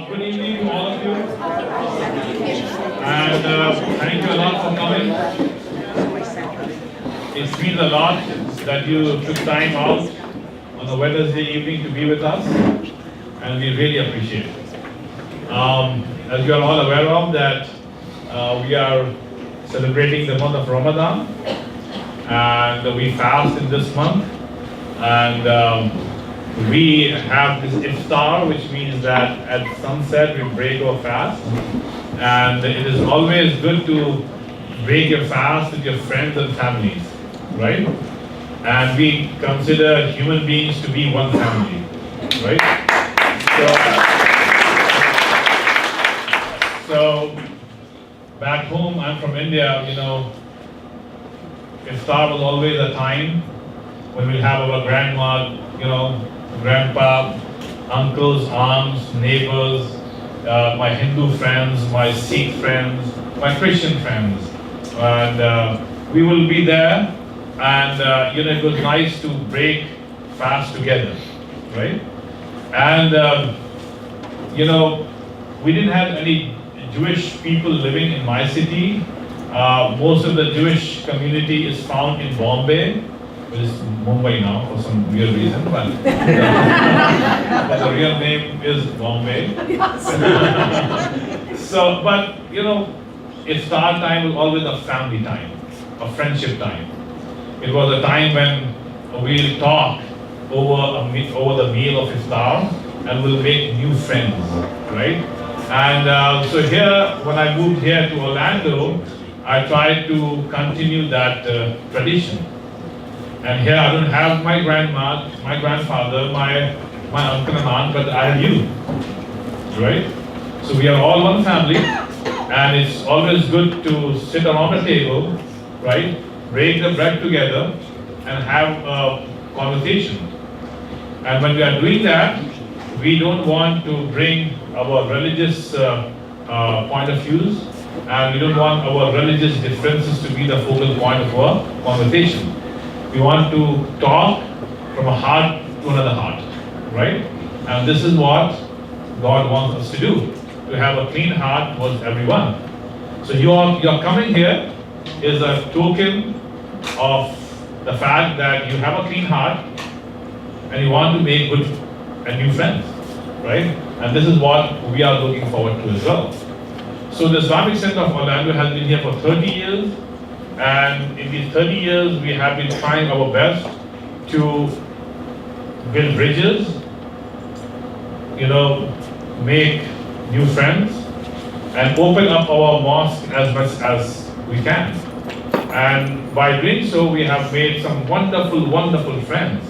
Good evening to all of you, and thank you a lot for coming. It means a lot that you took time out on a Wednesday evening to be with us, and we really appreciate it. As you are all aware of that, we are celebrating the month of Ramadan, and we fast in this month, and we have this iftar, which means that at sunset we break our fast, and it is always good to break your fast with your friends and families, right? And we consider human beings to be one family, right? So back home, I'm from India, iftar was always a time when we'll have our grandma, grandpa, uncles, aunts, neighbors, my Hindu friends, my Sikh friends, my Christian friends, and we will be there, and it was nice to break fast together, right? And we didn't have any Jewish people living in my city. Most of the Jewish community is found in Bombay, which is Mumbai now for some weird reason, but the real name is Bombay. So, but iftar time was always a family time, a friendship time. It was a time when we'll talk over the meal of iftar, and we'll make new friends, right? And so here, when I moved here to Orlando, I tried to continue that tradition. And here I don't have my grandma, my grandfather, my uncle and aunt, but I have you, right? So we are all one family, and it's always good to sit around a table, right? Break the bread together and have a conversation. And when we are doing that, we don't want to bring our religious point of views, and we don't want our religious differences to be the focal point of our conversation. We want to talk from a heart to another heart, right? And this is what God wants us to do, to have a clean heart towards everyone. So your coming here is a token of the fact that you have a clean heart and you want to make good and new friends, right? And this is what we are looking forward to as well. So the Islamic Center of Orlando has been here for 30 years, and in these 30 years we have been trying our best to build bridges, make new friends, and open up our mosque as much as we can. And by doing so, we have made some wonderful, wonderful friends.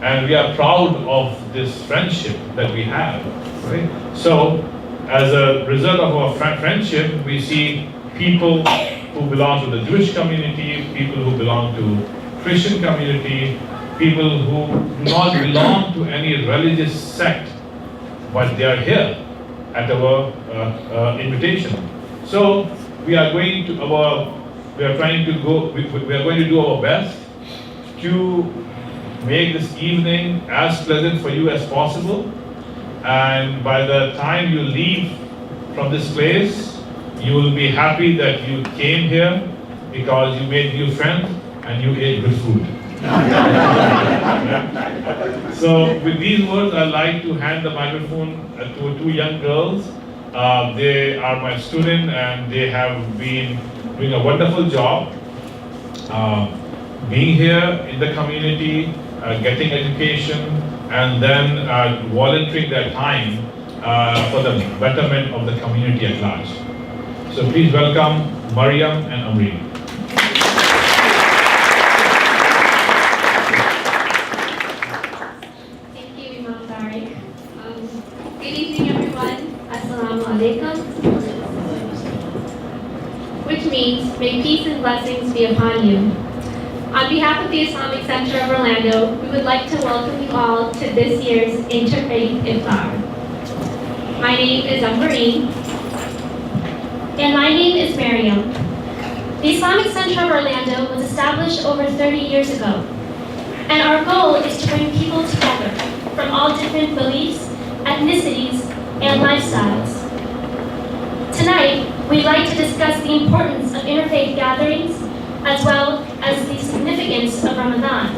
And we are proud of this friendship that we have, right? So, as a result of our friendship, we see people who belong to the Jewish community, people who belong to Christian community, people who do not belong to any religious sect, but they are here at our invitation. So we are going to do our best to make this evening as pleasant for you as possible. And by the time you leave from this place, you will be happy that you came here because you made new friends and you ate good food. So with these words, I'd like to hand the microphone to two young girls. They are my student, and they have been doing a wonderful job being here in the community, getting education, and then volunteering their time for the betterment of the community at large. So please welcome Mariam and Amreen. Thank you, Imam Tariq. Good evening, everyone. Assalamu alaikum. Which means, may peace and blessings be upon you. On behalf of the Islamic Center of Orlando, we would like to welcome you all to this year's Interfaith Iftar. My name is Amreen. And my name is Mariam. The Islamic Center of Orlando was established over 30 years ago. And our goal is to bring people together from all different beliefs, ethnicities, and lifestyles. Tonight, we'd like to discuss the importance of interfaith gatherings as well as the significance of Ramadan.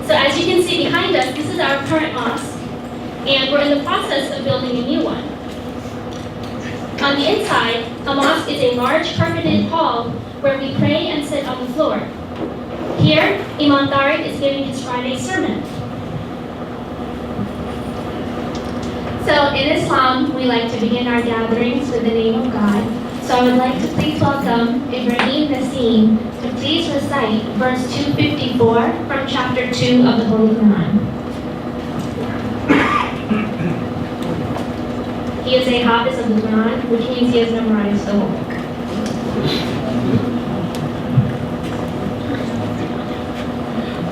So as you can see behind us, this is our current mosque, and we're in the process of building a new one. On the inside, a mosque is a large carpeted hall where we pray and sit on the floor. Here, Imam Tariq is giving his Friday sermon. So in Islam, we like to begin our gatherings with the name of God. So I would like to please welcome Ibrahim Nassim to please recite verse 254 from chapter 2 of the Holy Quran. He is a Hafiz of the Quran, which means he has memorized the whole book.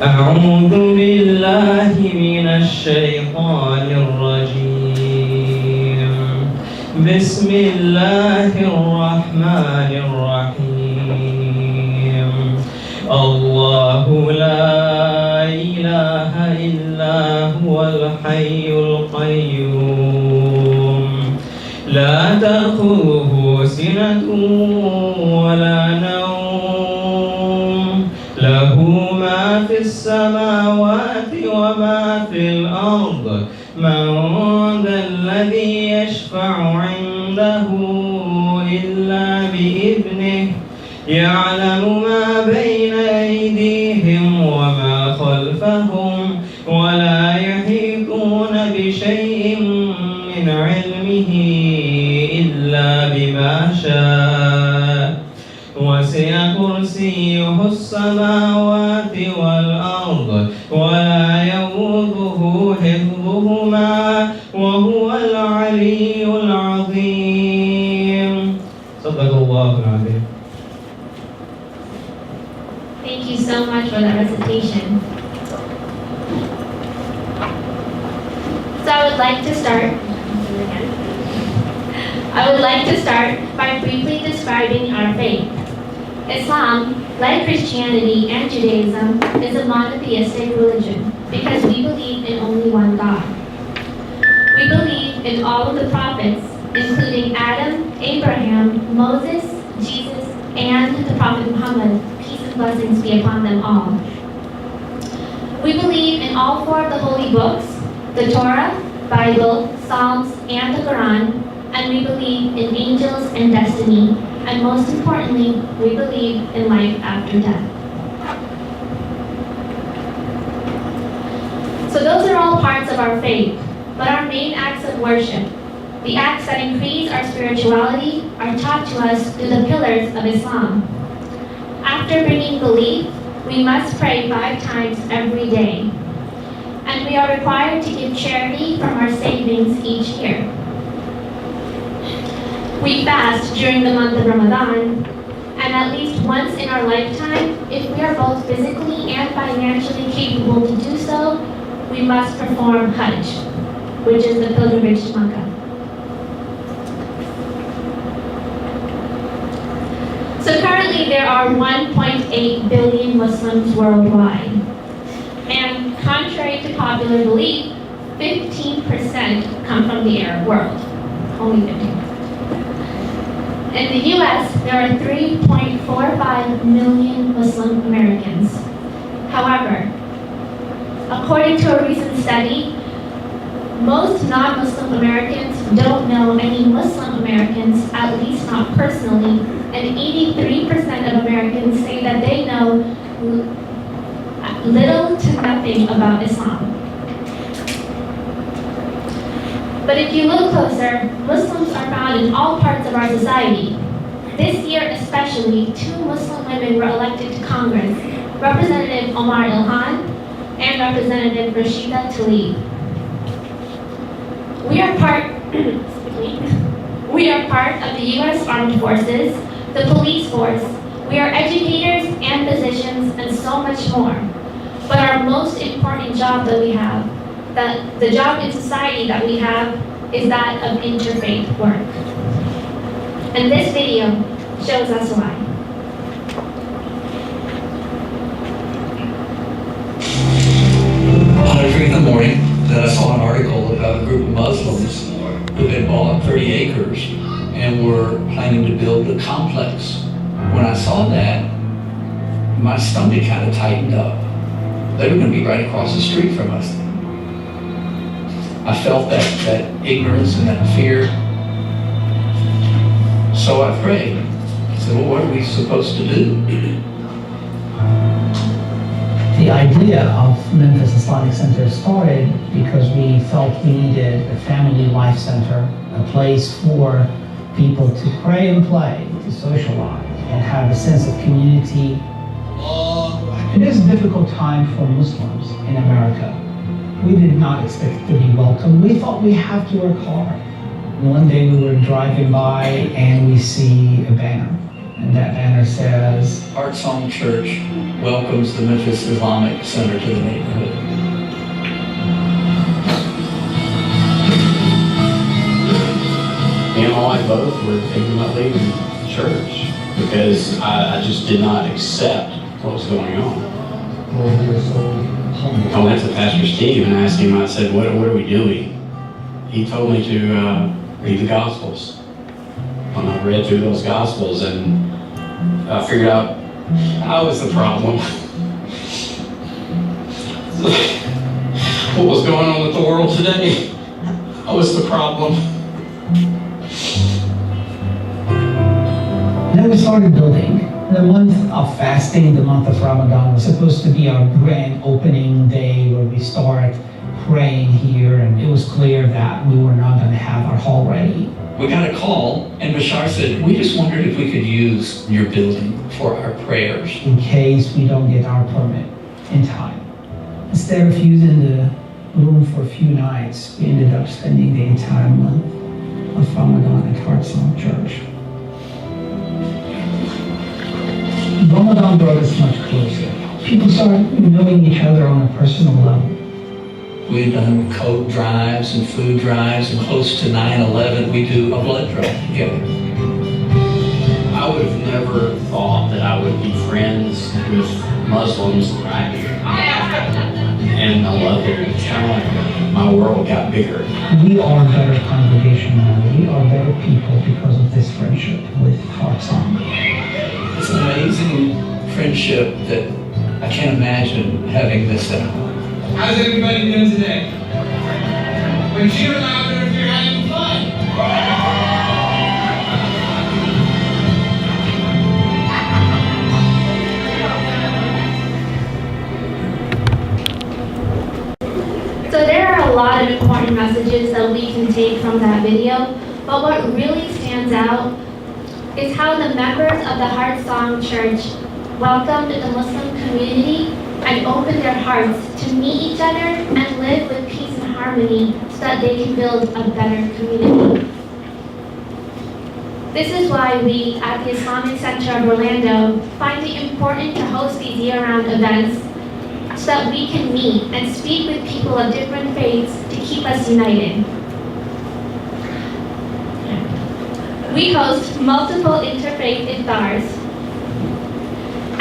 أعوذ بالله من الشيطان الرجيم بسم الله الرحمن الرحيم الله لا إله إلا هو الحي القيوم لا تأخذه سنة ولا نوم له ما في السماوات وما في الأرض من ذا الذي يشفع عنده إلا بإذنه يعلم ما بين أيديهم وما خلفهم ولا يحيطون بشيء من علمه إلا بما شاء وسع كرسيه السماوات والأرض ولا يؤوده حفظهما وهو العلي العظيم صدق الله العظيم. Thank you so much for that recitation. So I would like to start by briefly describing our faith. Islam, like Christianity and Judaism, is a monotheistic religion because we believe in only one God. We believe in all of the prophets, including Adam, Abraham, Moses, Jesus, and the Prophet Muhammad, peace and blessings be upon them all. We believe in all four of the holy books, the Torah, Bible, Psalms, and the Quran, and we believe in angels and destiny, and most importantly, we believe in life after death. So those are all parts of our faith, but our main acts of worship, the acts that increase our spirituality, are taught to us through the pillars of Islam. After bringing belief, we must pray 5 times every day, and we are required to give charity from our savings each year. We fast during the month of Ramadan, and at least once in our lifetime, if we are both physically and financially capable to do so, we must perform Hajj, which is the pilgrimage to Makkah. So currently there are 1.8 billion Muslims worldwide, and contrary to popular belief, 15% come from the Arab world, only 15%. In the US, there are 3.45 million Muslim Americans. However, according to a recent study, most non-Muslim Americans don't know any Muslim Americans, at least not personally, and 83% of Americans say that they know little to nothing about Islam. But if you look closer, Muslims are found in all parts of our society. This year especially, 2 Muslim women were elected to Congress, Representative Omar Ilhan and Representative Rashida Tlaib. We are part of the U.S. Armed Forces, the police force, we are educators and physicians, and so much more. But our most important job that we have, the job in society that we have, is that of interfaith work. And this video shows us why. On a 3 in the morning, then I saw an article about a group of Muslims who had bought 30 acres and were planning to build a complex. When I saw that, my stomach kind of tightened up. They were going to be right across the street from us. I felt that ignorance and that fear. So I prayed. I said, well, what are we supposed to do? The idea of Memphis Islamic Center started because we felt we needed a family life center, a place for people to pray and play, to socialize, and have a sense of community. It is a difficult time for Muslims in America. We did not expect to be welcome. We thought we have to work hard. And one day we were driving by and we see a banner. And that banner says, Heart Song Church welcomes the Memphis Islamic Center to the neighborhood. Me and my wife both were thinking about leaving church because I just did not accept what was going on. I went to Pastor Steve and asked him, I said, what are we doing? He told me to read the Gospels. And I read through those Gospels and I figured out I was the problem. What was going on with the world today? I was the problem. Then we started building. The month of fasting, the month of Ramadan, was supposed to be our grand opening day where we start praying here, and it was clear that we were not going to have our hall ready. We got a call, and Bashar said, we just wondered if we could use your building for our prayers. In case we don't get our permit in time. Instead of using the room for a few nights, we ended up spending the entire month of Ramadan at Heart Song Church. Ramadan brought us much closer. People started knowing each other on a personal level. We had done coat drives and food drives, and close to 9/11, we do a blood drive together. I would have never thought that I would be friends with Muslims right here. And I love it. It's kind of like my world got bigger. We are a better congregation now. We are better people because of this friendship with Heart Song. It's an amazing friendship that I can't imagine having missed out. How's everybody doing today? When cheer louder if you're having fun. So there are a lot of important messages that we can take from that video, but what really stands out is how the members of the Heart Song Church welcomed the Muslim community and opened their hearts to meet each other and live with peace and harmony so that they can build a better community. This is why we at the Islamic Center of Orlando find it important to host these year-round events so that we can meet and speak with people of different faiths to keep us united. We host multiple Interfaith Iftars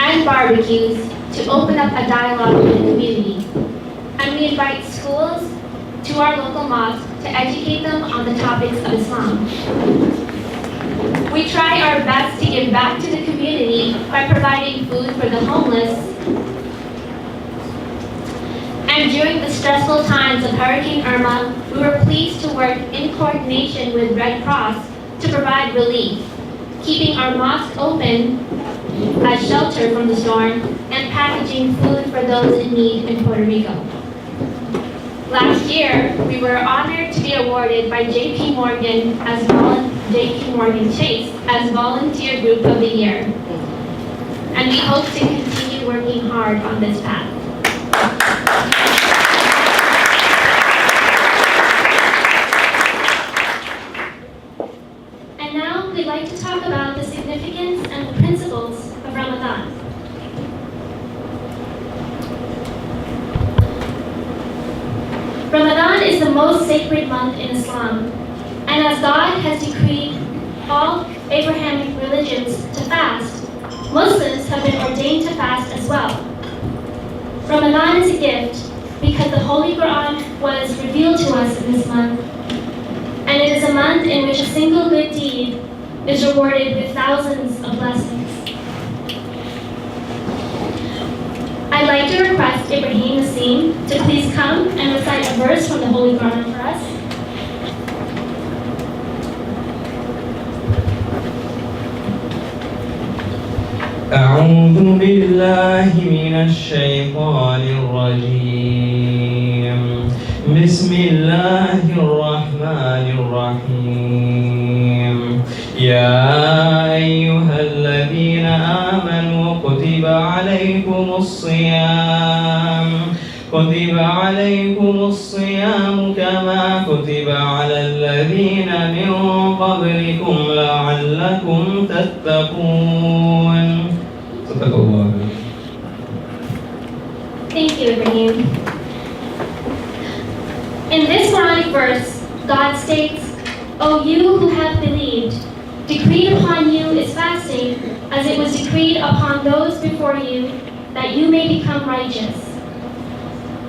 and barbecues to open up a dialogue with the community. And we invite schools to our local mosque to educate them on the topics of Islam. We try our best to give back to the community by providing food for the homeless. And during the stressful times of Hurricane Irma, we were pleased to work in coordination with Red Cross to provide relief, keeping our mosque open as shelter from the storm and packaging food for those in need in Puerto Rico. Last year, we were honored to be awarded by JP Morgan Chase as Volunteer Group of the Year. And we hope to continue working hard on this path. And now we'd like to talk about the significance and the principles of Ramadan. Ramadan is the most sacred month in Islam, and as God has decreed all Abrahamic religions to fast, Muslims have been ordained to fast as well. Ramadan is a gift because the Holy Quran was revealed to us in this month, and it is a month in which a single good deed is rewarded with thousands of blessings. I'd like to request Ibrahim Nassim to please come and recite a verse from the Holy Quran for us. أعوذ بالله من الشيطان الرجيم بسم الله الرحمن الرحيم يا أيها الذين آمنوا كتب عليكم الصيام كما كتب على الذين من قبلكم لعلكم تتقون. صدق الله. Thank you, Ibrahim. In this Quranic verse, God states, O you who have believed, decreed upon you is fasting as it was decreed upon those before you, that you may become righteous.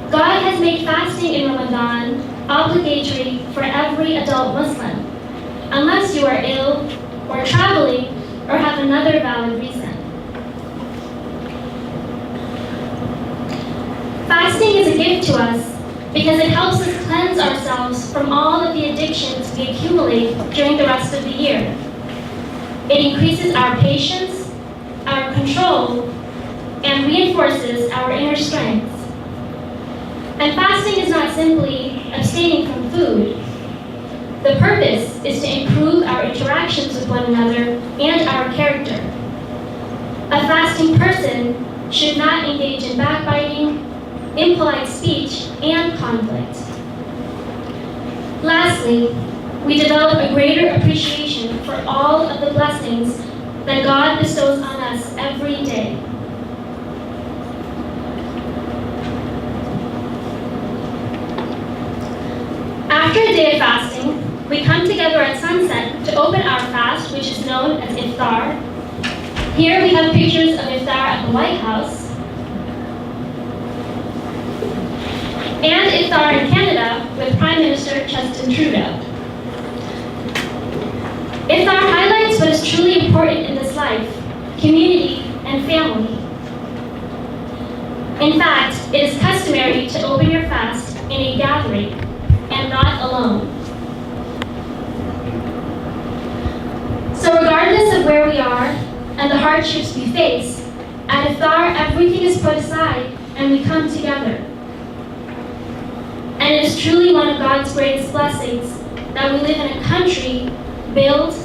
God has made fasting in Ramadan obligatory for every adult Muslim, unless you are ill or traveling or have another valid reason. Fasting is a gift to us because it helps us cleanse ourselves from all of the addictions we accumulate during the rest of the year. It increases our patience, our control, and reinforces our inner strength. And fasting is not simply abstaining from food. The purpose is to improve our interactions with one another and our character. A fasting person should not engage in backbiting, impolite speech, and conflict. Lastly, we develop a greater appreciation for all of the blessings that God bestows on us every day. After a day of fasting, we come together at sunset to open our fast, which is known as Iftar. Here we have pictures of Iftar at the White House, and Iftar in Canada with Prime Minister Justin Trudeau. Iftar highlights what is truly important in this life: community and family. In fact, it is customary to open your fast in a gathering and not alone. So regardless of where we are and the hardships we face, at Iftar everything is put aside and we come together. And it is truly one of God's greatest blessings that we live in a country built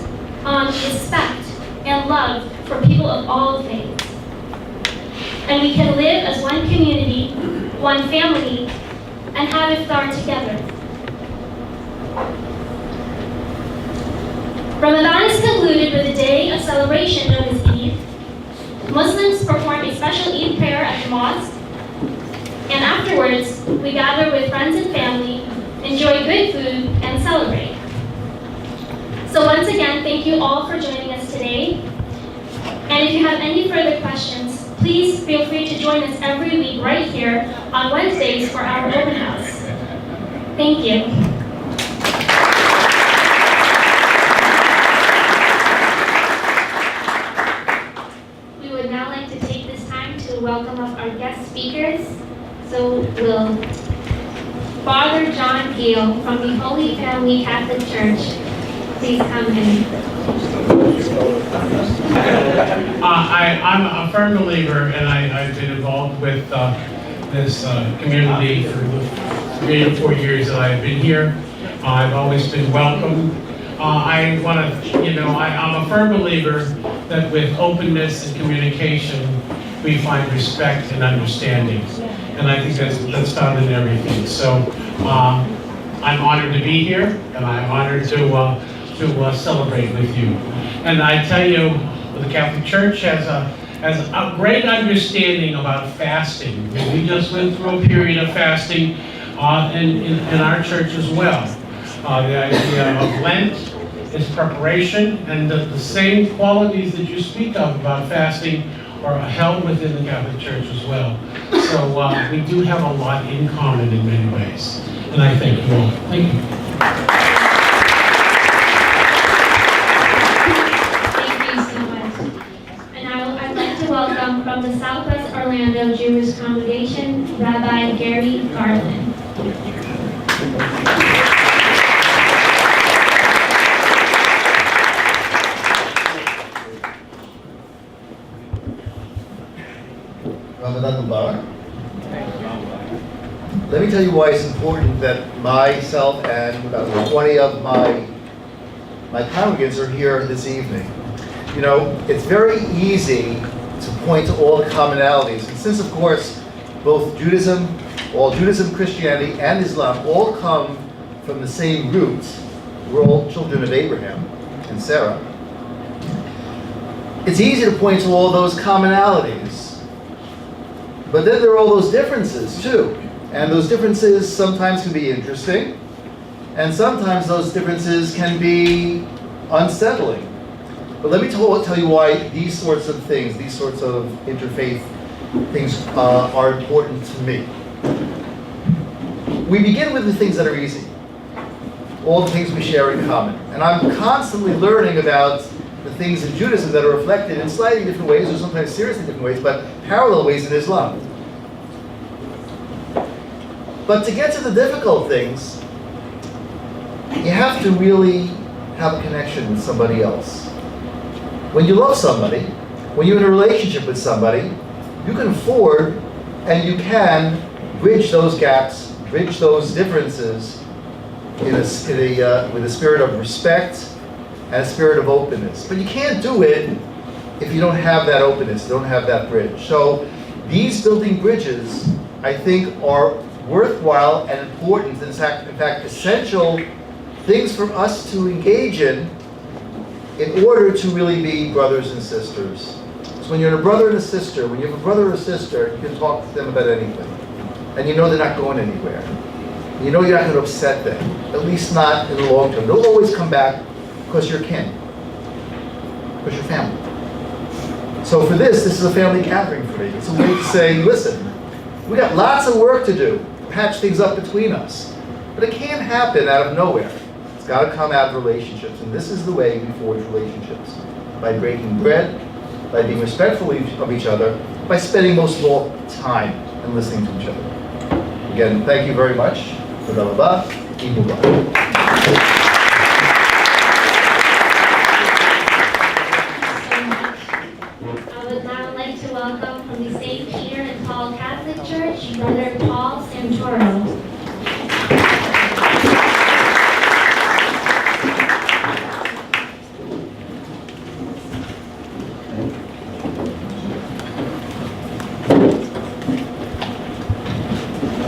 on respect and love for people of all faiths. And we can live as one community, one family, and have Iftar together. Ramadan is concluded with a day of celebration known as Eid. Muslims perform a special Eid prayer at the mosque, and afterwards, we gather with friends and family, enjoy good food, and celebrate. So once again, thank you all for joining us today. And if you have any further questions, please feel free to join us every week right here on Wednesdays for our open house. Thank you. We would now like to take this time to welcome up our guest speakers. So will Father John Gill from the Holy Family Catholic Church please come in? I'm a firm believer, and I've been involved with this community for the 3 or 4 years that I've been here. I've always been welcome. I'm a firm believer that with openness and communication, we find respect and understanding. And I think that's found in everything. So I'm honored to be here, and I'm honored to celebrate with you. And I tell you, the Catholic Church has a great understanding about fasting. We just went through a period of fasting in our church as well. The idea of Lent is preparation, and the same qualities that you speak of about fasting are held within the Catholic Church as well. So we do have a lot in common in many ways. And I thank you all. Thank you. Orlando Jewish Congregation, Rabbi Gary Garland. Ramadan Mubarak. Let me tell you why it's important that myself and about 20 of my congregants are here this evening. You know, it's very easy to point to all the commonalities. And since, of course, both Judaism, Christianity, and Islam all come from the same roots, we're all children of Abraham and Sarah, it's easy to point to all those commonalities. But then there are all those differences, too. And those differences sometimes can be interesting, and sometimes those differences can be unsettling. But let me tell you why these sorts of things, these sorts of interfaith things are important to me. We begin with the things that are easy, all the things we share in common. And I'm constantly learning about the things in Judaism that are reflected in slightly different ways, or sometimes seriously different ways, but parallel ways in Islam. But to get to the difficult things, you have to really have a connection with somebody else. When you love somebody, when you're in a relationship with somebody, you can afford and you can bridge those gaps, bridge those differences with a spirit of respect and a spirit of openness. But you can't do it if you don't have that openness, don't have that bridge. So these building bridges, I think, are worthwhile and important, in fact, essential things for us to engage in order to really be brothers and sisters. So when you're a brother and a sister, when you have a brother or a sister, you can talk to them about anything. And you know they're not going anywhere. You know you're not going to upset them, at least not in the long term. They'll always come back because you're kin, because you're family. So for this is a family gathering for me. It's a way to say, listen, we got lots of work to do, patch things up between us. But it can't happen out of nowhere. It's got to come out of relationships. And this is the way we forge relationships. By breaking bread, by being respectful of each other, by spending most of all time and listening to each other. Again, thank you very much. Eid Mubarak. I would now like to welcome from the St. Peter and Paul Catholic Church, Brother Paul Santoro.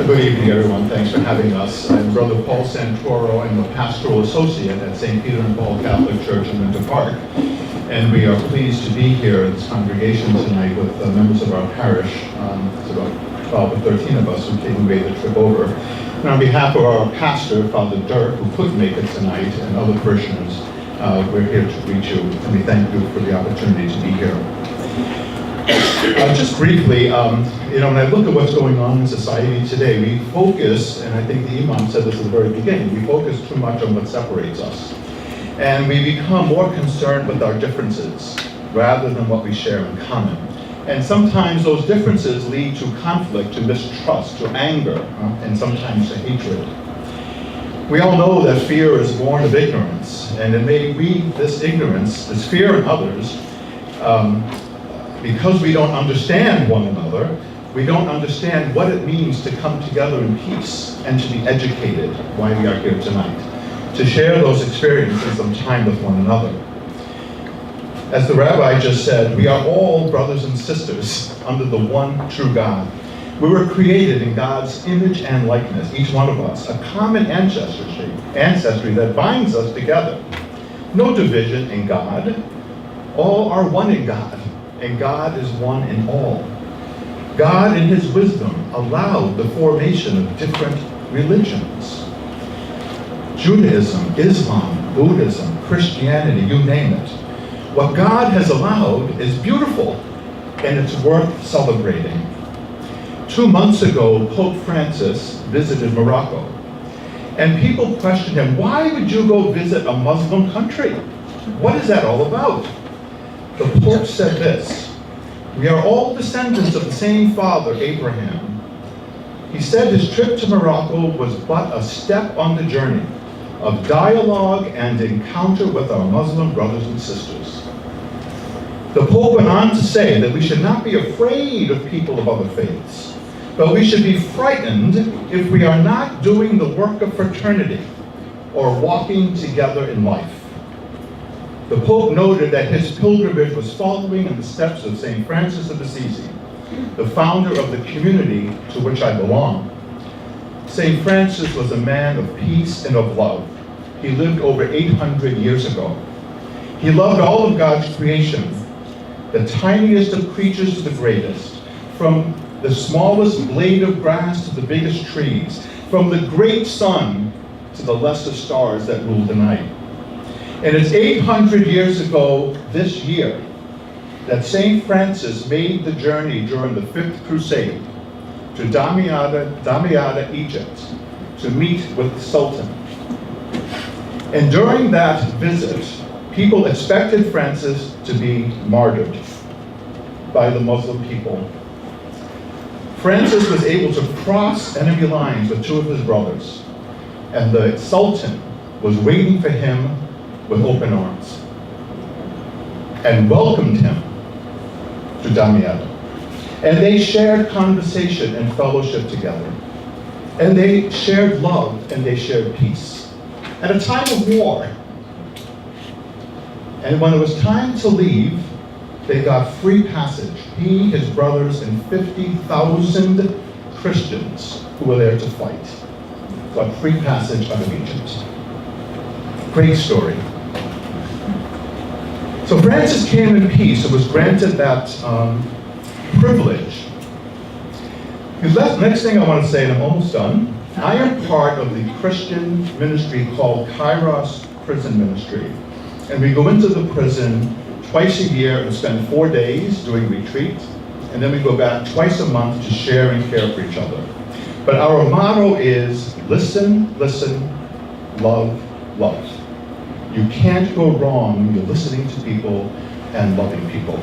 Good evening, everyone. Thanks for having us. I'm Brother Paul Santoro. I'm the pastoral associate at St. Peter and Paul Catholic Church in Winter Park. And we are pleased to be here at this congregation tonight with members of our parish. It's about 12 or 13 of us who made the trip over. And on behalf of our pastor, Father Dirk, who couldn't make it tonight, and other parishioners, we're here to greet you, and we thank you for the opportunity to be here. Just briefly, when I look at what's going on in society today, we focus, and I think the Imam said this at the very beginning, we focus too much on what separates us. And we become more concerned with our differences rather than what we share in common. And sometimes those differences lead to conflict, to mistrust, to anger, and sometimes to hatred. We all know that fear is born of ignorance, and it may be this ignorance, this fear in others, because we don't understand one another, we don't understand what it means to come together in peace and to be educated, why we are here tonight, to share those experiences of time with one another. As the rabbi just said, we are all brothers and sisters under the one true God. We were created in God's image and likeness, each one of us, a common ancestry that binds us together. No division in God. All are one in God, and God is one in all. God, in his wisdom, allowed the formation of different religions. Judaism, Islam, Buddhism, Christianity, you name it. What God has allowed is beautiful, and it's worth celebrating. 2 months ago, Pope Francis visited Morocco, and people questioned him, why would you go visit a Muslim country? What is that all about? The Pope said this: We are all descendants of the same father, Abraham. He said his trip to Morocco was but a step on the journey of dialogue and encounter with our Muslim brothers and sisters. The Pope went on to say that we should not be afraid of people of other faiths, but we should be frightened if we are not doing the work of fraternity or walking together in life. The Pope noted that his pilgrimage was following in the steps of St. Francis of Assisi, the founder of the community to which I belong. St. Francis was a man of peace and of love. He lived over 800 years ago. He loved all of God's creation, the tiniest of creatures to the greatest, from the smallest blade of grass to the biggest trees, from the great sun to the lesser stars that rule the night. And it's 800 years ago this year that St. Francis made the journey during the Fifth Crusade to Damietta, Egypt, to meet with the Sultan. And during that visit, people expected Francis to be martyred by the Muslim people. Francis was able to cross enemy lines with two of his brothers, and the Sultan was waiting for him with open arms and welcomed him to Damietta. And they shared conversation and fellowship together. And they shared love and they shared peace at a time of war. And when it was time to leave, they got free passage. He, his brothers, and 50,000 Christians who were there to fight got free passage out of Egypt. Great story. So Francis came in peace and was granted that privilege. The next thing I want to say, and I'm almost done, I am part of the Christian ministry called Kairos Prison Ministry. And we go into the prison twice a year and spend 4 days doing retreat. And then we go back twice a month to share and care for each other. But our motto is listen, listen, love, love. You can't go wrong when you're listening to people and loving people.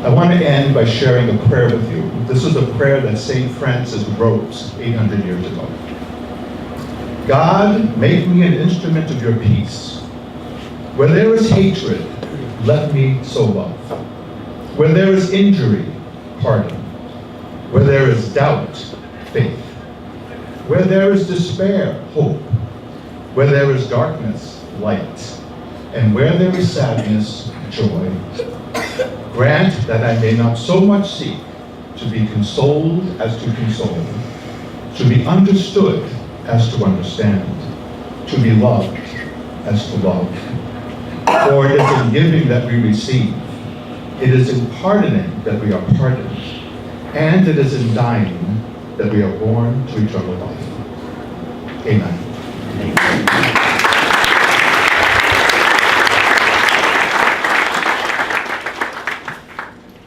I want to end by sharing a prayer with you. This is a prayer that St. Francis wrote 800 years ago. God, make me an instrument of your peace. Where there is hatred, let me sow love. Where there is injury, pardon. Where there is doubt, faith. Where there is despair, hope. Where there is darkness, light. And where there is sadness, joy. Grant that I may not so much seek to be consoled as to console, to be understood as to understand, to be loved as to love. For it is in giving that we receive, it is in pardoning that we are pardoned, and it is in dying that we are born to eternal life. Amen.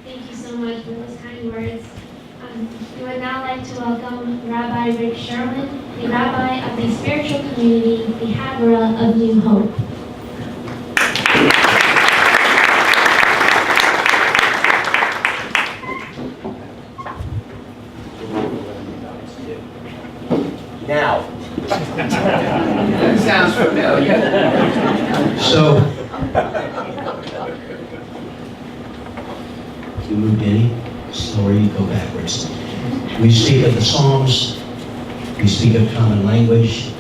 Thank you so much for those kind words. We would now like to welcome Rabbi Rick Sherwin, the rabbi of the spiritual community, the Havara of New Hope. Now. That sounds familiar. So, you move Denny, slower you go backwards. We speak of the Psalms, we speak of common language,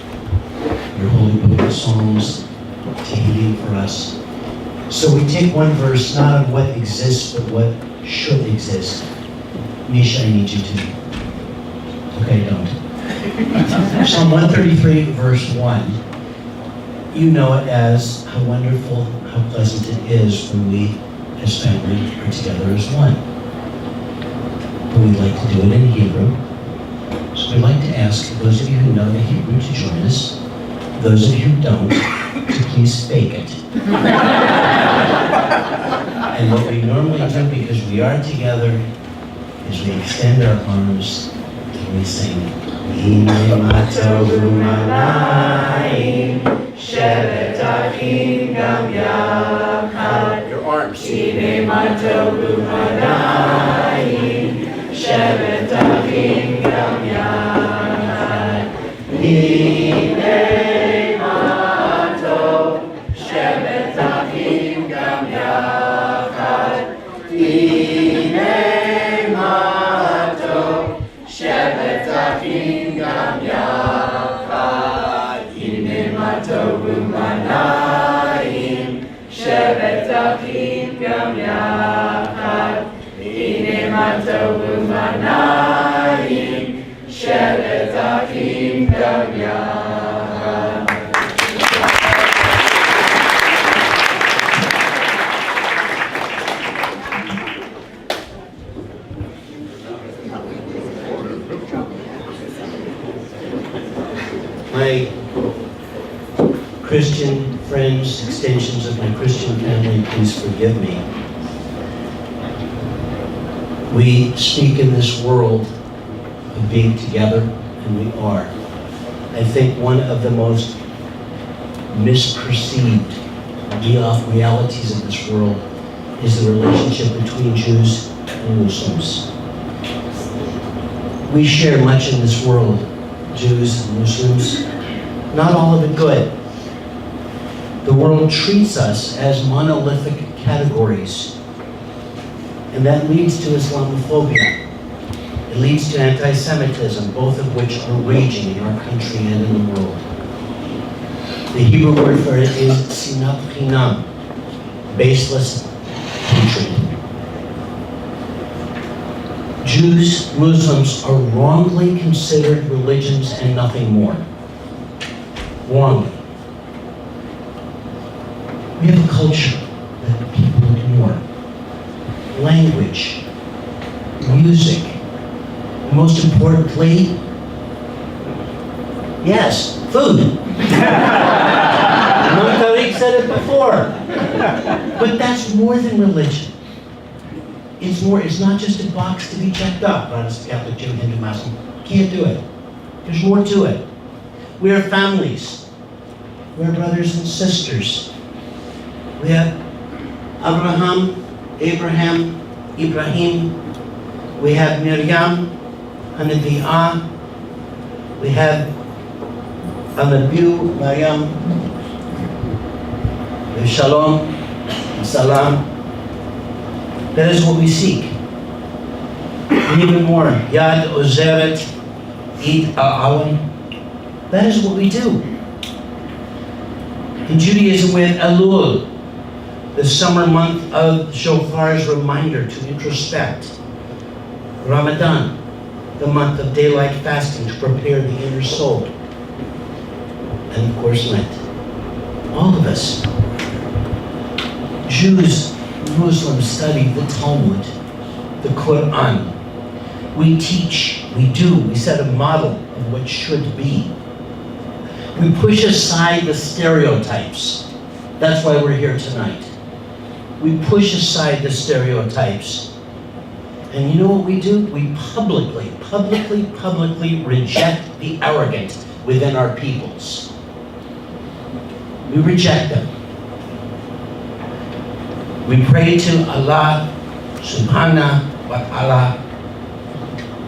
your holy book of Psalms, Tehillim for us. So we take one verse, not of what exists, but what should exist. Misha, I need you to. Okay, don't. Psalm 133, verse 1. You know it as how wonderful, how pleasant it is when we as family are together as one. But we'd like to do it in Hebrew. So we'd like to ask those of you who know the Hebrew to join us. Those of you who don't, to please fake it. And what we normally do, because we are together, is we extend our arms and we sing. Shevet Achim Gam Yachad. Your arms. Hine ma tov u'madayim. Shevet Achim Gam Yachad. Hine ma tov. Shevet Achim Gam Yachad. Hine ma tov. Shevet Achim Gam Yachad. Hine ma tov u'madayim. Shevet Achim Gam Yachad. Hine ma tov u'madayim. Shevet Achim Gam Yachad. My Christian friends, extensions of my Christian family, please forgive me. We speak in this world of being together, and we are. I think one of the most misperceived realities of this world is the relationship between Jews and Muslims. We share much in this world, Jews and Muslims, not all of it good. The world treats us as monolithic categories, and that leads to Islamophobia. It leads to anti-Semitism, both of which are raging in our country and in the world. The Hebrew word for it is sinat chinam, baseless hatred. Jews, Muslims are wrongly considered religions and nothing more. Wrongly. We have a culture that people ignore. Language, music, and most importantly, yes, food. Tariq said it before. But that's more than religion. It's not just a box to be checked up, Protestant, Catholic, Jew, Hindu, Muslim. Can't do it. There's more to it. We are families. We are brothers and sisters. We have Abraham, Ibrahim. We have Miriam, Hanabi'ah. We have Anabiu, Maryam. We have Shalom, Salam. That is what we seek. And even more, Yad Ozeret, Eid Al-Awan. That is what we do. In Judaism, we have Elul, the summer month of Shofar's reminder to introspect. Ramadan, the month of daylight fasting to prepare the inner soul. And of course, Lent. All of us, Jews, Muslims, study the Talmud, the Quran. We teach, we do, we set a model of what should be. We push aside the stereotypes. That's why we're here tonight. We push aside the stereotypes. And you know what we do? We publicly reject the arrogant within our peoples. We reject them. We pray to Allah subhanahu wa ta'ala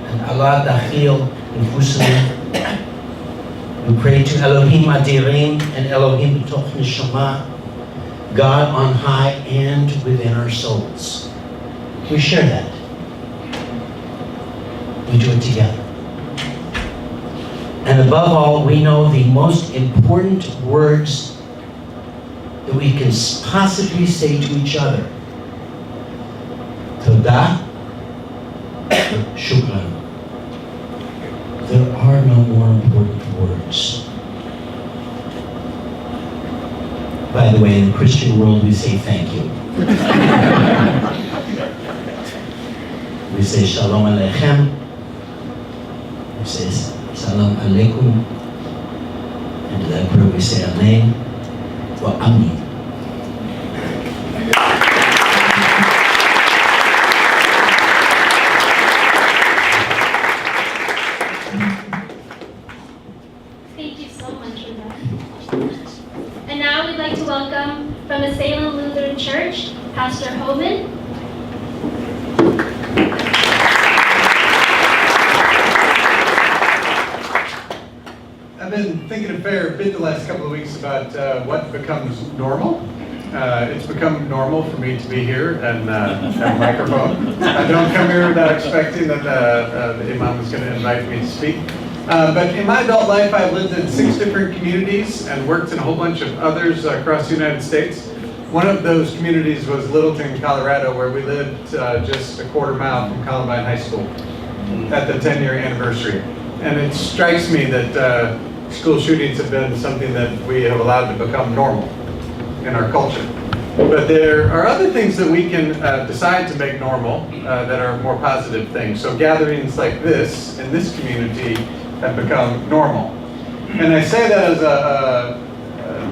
and Allah dakhil nufusina. We pray to Elohim Adirim and Elohim B'toch Neshama, God on high and within our souls. We share that. We do it together. And above all, we know the most important words that we can possibly say to each other. Todah, Shukran. There are no more important words. By the way, in the Christian world, we say thank you. We say Shalom Aleichem. We say Salam Aleikum. And to that prayer we say Amen wa Amin. Thank you so much for that. Pastor Hovind. I've been thinking a fair bit the last couple of weeks about what becomes normal. It's become normal for me to be here and have a microphone. I don't come here without expecting that the imam is going to invite me to speak. But in my adult life, I've lived in 6 different communities and worked in a whole bunch of others across the United States. One of those communities was Littleton, Colorado, where we lived just a quarter mile from Columbine High School at the 10-year anniversary. And it strikes me that school shootings have been something that we have allowed to become normal in our culture. But there are other things that we can decide to make normal that are more positive things. So gatherings like this in this community have become normal. And I say that as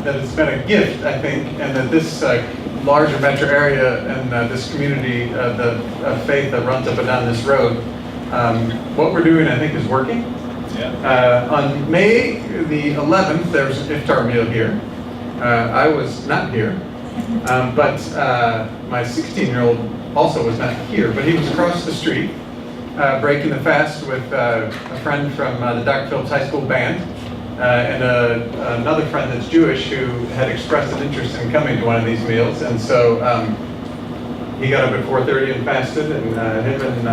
that it's been a gift, I think, and that this larger metro area and this community, the faith that runs up and down this road, what we're doing, I think, is working. Yeah. On May the 11th, there was an iftar meal here. I was not here, but my 16-year-old also was not here, but he was across the street breaking the fast with a friend from the Dr. Phillips High School band and another friend that's Jewish who had expressed an interest in coming to one of these meals. And so he got up at 4:30 and fasted, and him and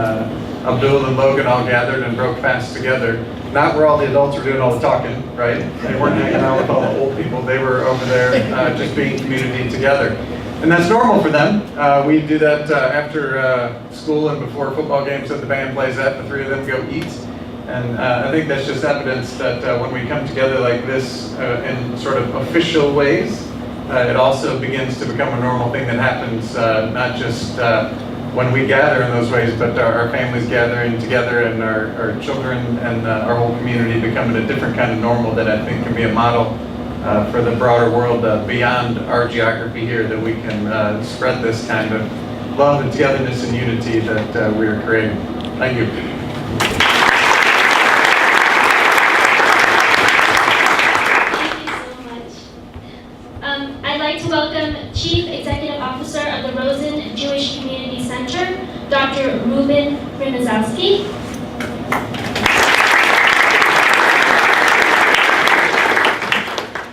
Abdul and Logan all gathered and broke fast together. Not where all the adults were doing all the talking, right? They weren't hanging out with all the old people. They were over there just being community together. And that's normal for them. We do that after school and before football games that the band plays at. The 3 of them go eat. And I think that's just evidence that when we come together like this in sort of official ways, it also begins to become a normal thing that happens, not just when we gather in those ways, but our families gathering together and our children and our whole community becoming a different kind of normal that I think can be a model for the broader world beyond our geography here, that we can spread this kind of love and togetherness and unity that we are creating. Thank you. I'd like to welcome Chief Executive Officer of the Rosen Jewish Community Center, Dr. Ruben Rimazowski.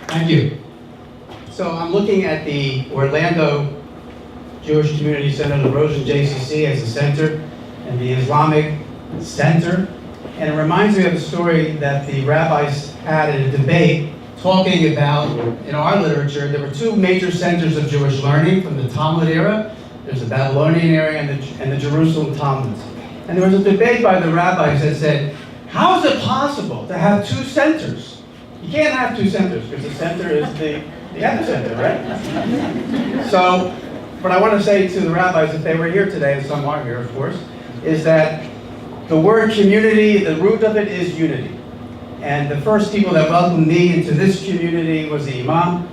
Thank you. So I'm looking at the Orlando Jewish Community Center, the Rosen JCC as a center, and the Islamic Center. And it reminds me of a story that the rabbis had in a debate talking about, in our literature, there were 2 major centers of Jewish learning from the Talmud era. There's the Babylonian area and the Jerusalem Talmud. And there was a debate by the rabbis that said, how is it possible to have 2 centers? You can't have 2 centers because the center is the epicenter, right? So, what I want to say to the rabbis, if they were here today, and some are here, of course, is that the word community, the root of it is unity. And the first people that welcomed me into this community was the imam,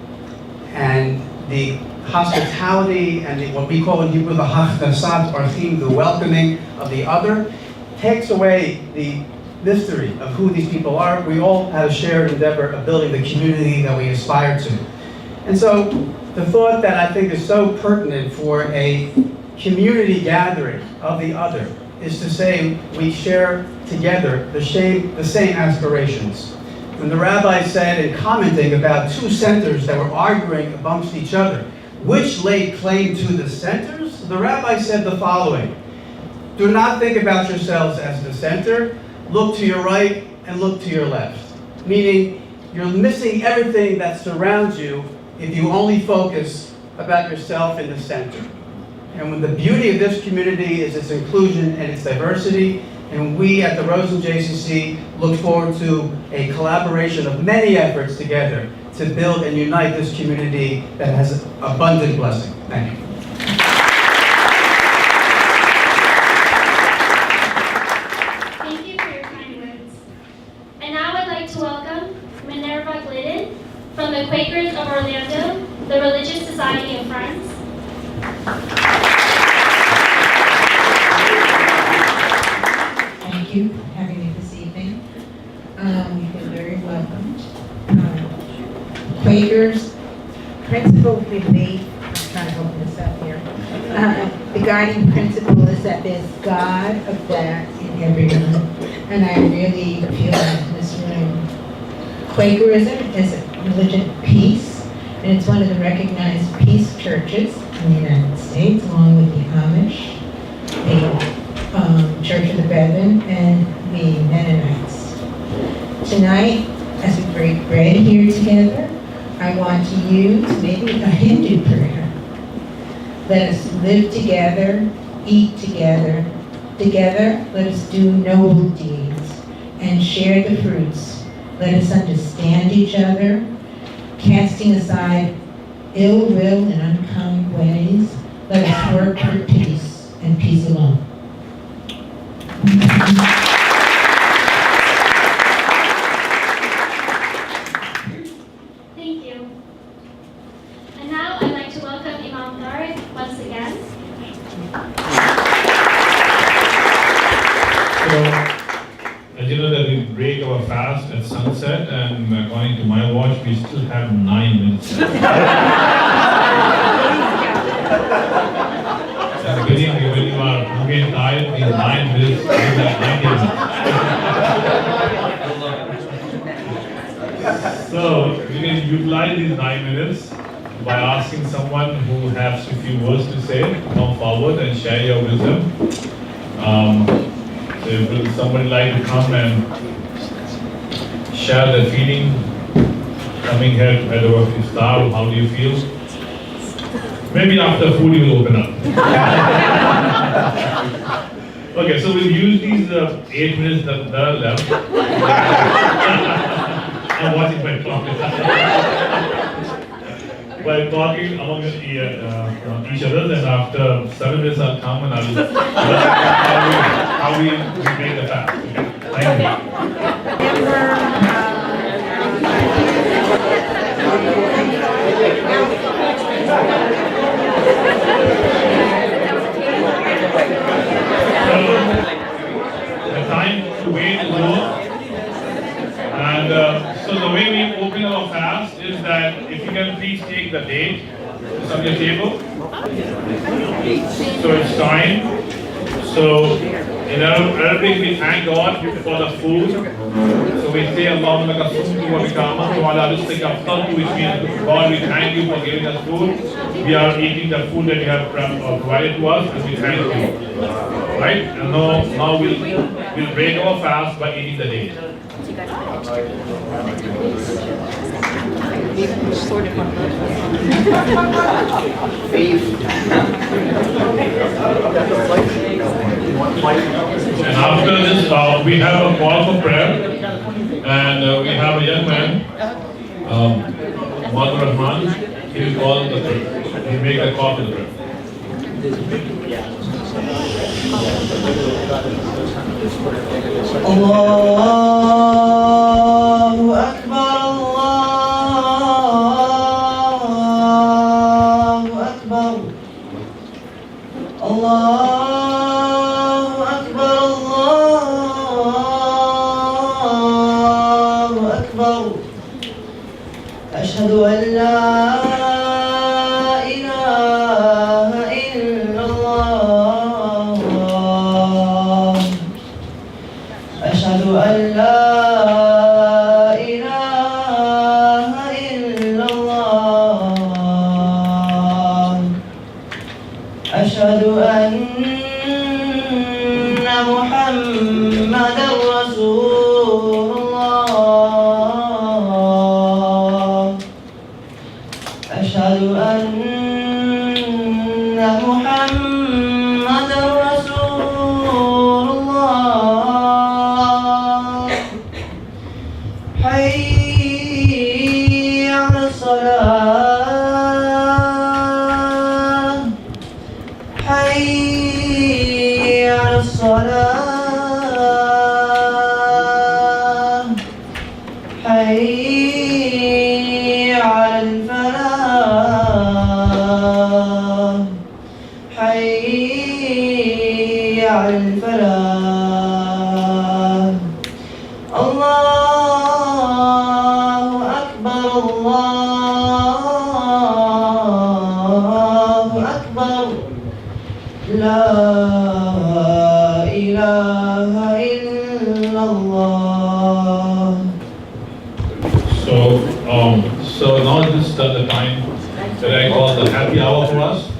and the hospitality and what we call in Hebrew the hachnasat orchim, the welcoming of the other, takes away the mystery of who these people are. We all have a shared endeavor of building the community that we aspire to. And so the thought that I think is so pertinent for a community gathering of the other is to say we share together the same aspirations. When the rabbi said in commenting about 2 centers that were arguing amongst each other, which laid claim to the centers, the rabbi said the following: do not think about yourselves as the center, look to your right and look to your left. Meaning, you're missing everything that surrounds you if you only focus about yourself in the center. And when the beauty of this community is its inclusion and its diversity, and we at the Rosen JCC look forward to a collaboration of many efforts together to build and unite this community that has abundant blessing. Thank you. Thank you for your kind words. And now I'd like to welcome Minerva Glidden from the Quakers of Orlando, the Religious Society of Friends. Thank you for having me this evening. You're very welcomed. Quakers, principal belief, I'm trying to open this up here. The guiding principle is that there's God of that in everyone. And I really feel that in this room. Quakerism is a religion of peace, and it's one of the recognized peace churches in the United States, along with the Amish, the Church of the Brethren, and the Mennonites. Tonight, as we break bread here together, I want to use maybe a Hindu prayer. Let us live together, eat together. Together, let us do noble deeds and share the fruits. Let us understand each other, casting aside ill will and unkind ways. Let us work for peace and peace alone. Thank you. And now I'd like to welcome Imam Tariq once again. So, as you know that we break our fast at sunset, and according to my watch, we still have 9 minutes left. At the beginning, when you are hungry and tired, these 9 minutes is like 90 minutes. So, you can utilize these 9 minutes by asking someone who has a few words to say, come forward and share your wisdom. So will somebody like to come and share the feeling coming here at our iftar? How do you feel? Maybe after food you will open up. Okay, so we'll use these 8 minutes that are left. I'm watching my clock. By talking among each other, and after 7 minutes I'll come and I'll how we make the fast. Thank you. The time to wait is over. And so the way we open our fast is that if you can please take the date, it's on your table. So it's time. So in Arabic we thank God for the food. So we say Allahumma laka sumtu wa bika amantu wa ala rizqika aftartu, which means God, we thank you for giving us food. We are eating the food that you have provided to us, and we thank you. Right? And now we'll break our fast by eating the date. And after this, we have a call for prayer, and we have a young man, Mother Rahman. He will call the prayer. He will make a call to the prayer. Allahu Akbar, Allahu Akbar, Allahu Akbar, Allahu Akbar. Ashhadu an la Allah. So now this is the time that I call the happy hour for us.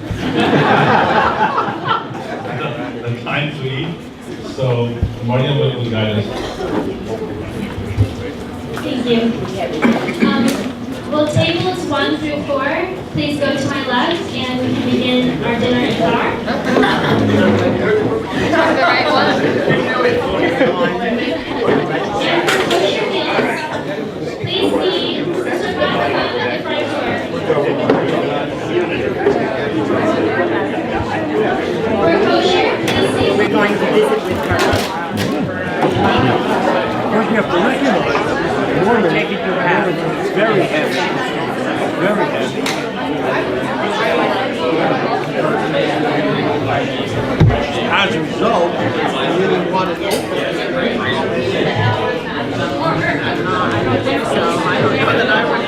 the time to eat. So Mariam will guide us. Thank you. Well, tables 1 through 4, please go to my left and we can begin our dinner iftar. The right one. Please see survive at the front door. For kosher, please see. We're going to visit with her. Take it to have. It's very heavy. Very heavy. As a result, I really want to open. I don't think so. I don't know that I would.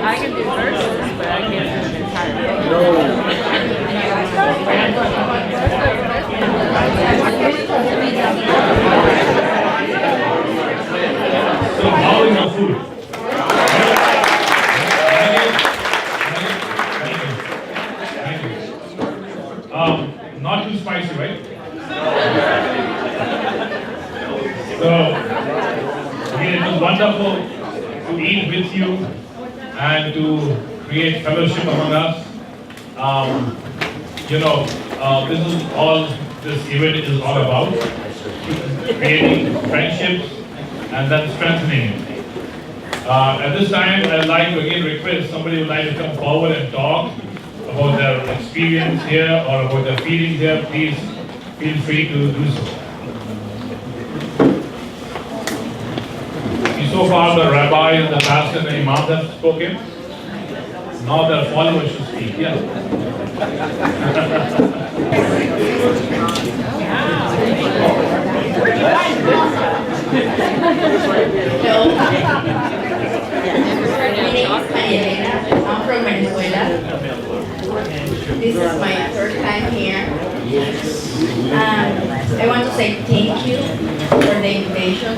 I can do verses, but I can't do an entire book. So how is your food? Not too spicy, right? So, again, it was wonderful to eat with you and to create fellowship among us. This event is all about creating friendships and then strengthening it. At this time, I'd like to again request somebody who would like to come forward and talk about their experience here or about their feelings here. Please feel free to do so. So far, the rabbi and the pastor and the imam have spoken. Now their followers should speak. Yes. I'm from Venezuela. This is my third time here. I want to say thank you for the invitation.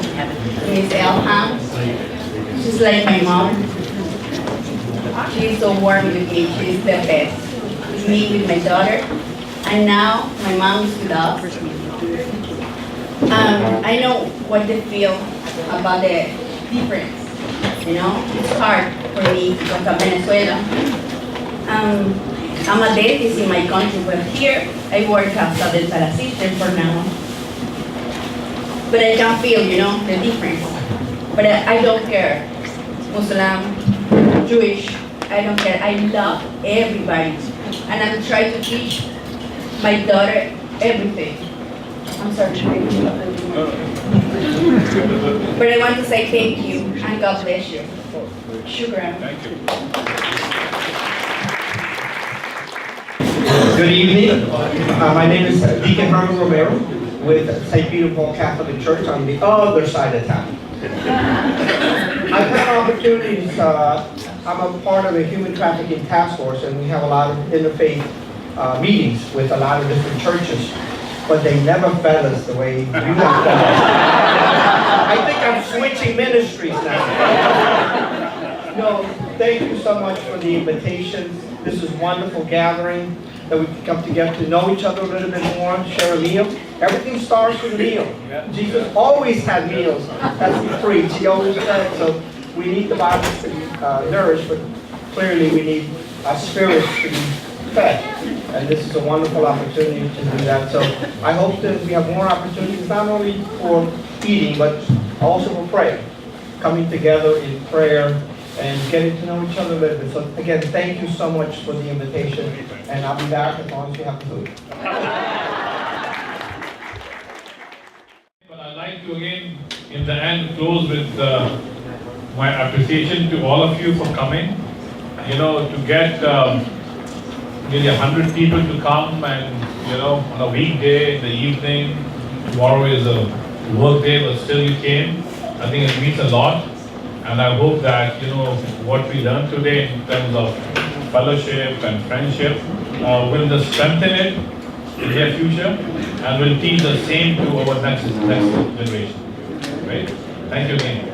Ms. Elham. She's like my mom. She's so warm with me. She's the best. With me, with my daughter. And now my mom is with us. I know what they feel about the difference. You know, it's hard for me to come to Venezuela. I'm a dentist in my country, but here I work as a dental assistant for now. But I can feel, you know, the difference. But I don't care. Muslim, Jewish, I don't care. I love everybody. And I'm trying to teach my daughter everything. I'm sorry. But I want to say thank you and God bless you. Shukran. Thank you. Good evening. My name is Deacon Herman Romero with St. Peter Paul Catholic Church on the other side of town. I've had opportunities, I'm a part of a human trafficking task force, and we have a lot of interfaith meetings with a lot of different churches, but they never fed us the way you have fed us. I think I'm switching ministries now. No, thank you so much for the invitation. This is a wonderful gathering that we can come together to know each other a little bit more, share a meal. Everything starts with a meal. Jesus always had meals. That's the preach. He always said, so we need the body to be nourished, but clearly we need our spirits to be fed. And this is a wonderful opportunity to do that. So I hope that we have more opportunities, not only for eating, but also for prayer. Coming together in prayer and getting to know each other a little bit. So again, thank you so much for the invitation, and I'll be back as long as you have the food. But I'd like to again, in the end, close with my appreciation to all of you for coming. You know, to get nearly 100 people to come and, you know, on a weekday in the evening, tomorrow is a work day, but still you came. I think it means a lot. And I hope that, you know, what we learned today in terms of fellowship and friendship will just strengthen it in their future and will teach the same to our next generation. Right? Thank you again.